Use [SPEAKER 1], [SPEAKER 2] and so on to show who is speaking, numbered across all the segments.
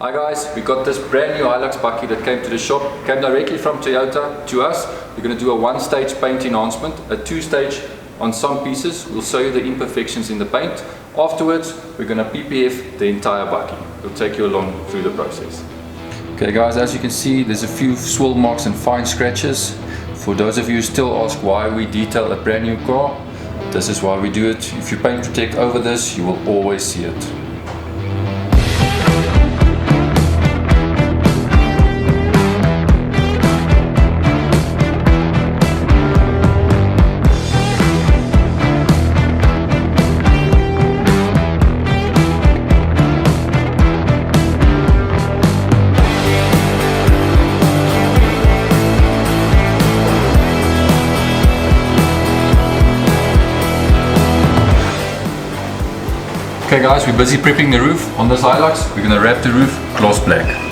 [SPEAKER 1] Hi guys, we got this brand new Hilux bakkie that came to the shop, came directly from Toyota to us. We're going to do a one-stage paint enhancement, a two-stage on some pieces. We'll show you the imperfections in the paint. Afterwards, we're going to PPF the entire bakkie. We'll take you along through the process. Okay guys, as you can see, there's a few swirl marks and fine scratches. For those of you who still ask why we detail a brand new car, this is why we do it. If you paint protect over this, you will always see it. Okay guys, we're busy prepping the roof on this Hilux. We're going to wrap the roof gloss black.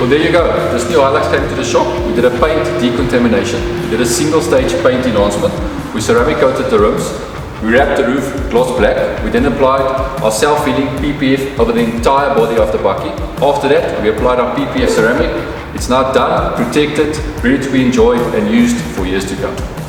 [SPEAKER 1] Well, there you go. This new Hilux came to the shop. We did a paint decontamination. We did a single stage paint enhancement. We ceramic coated the rims. We wrapped the roof gloss black. We then applied our self-healing PPF over the entire body of the bakkie. After that, we applied our PPF ceramic. It's now done, protected, ready to be enjoyed and used for years to come.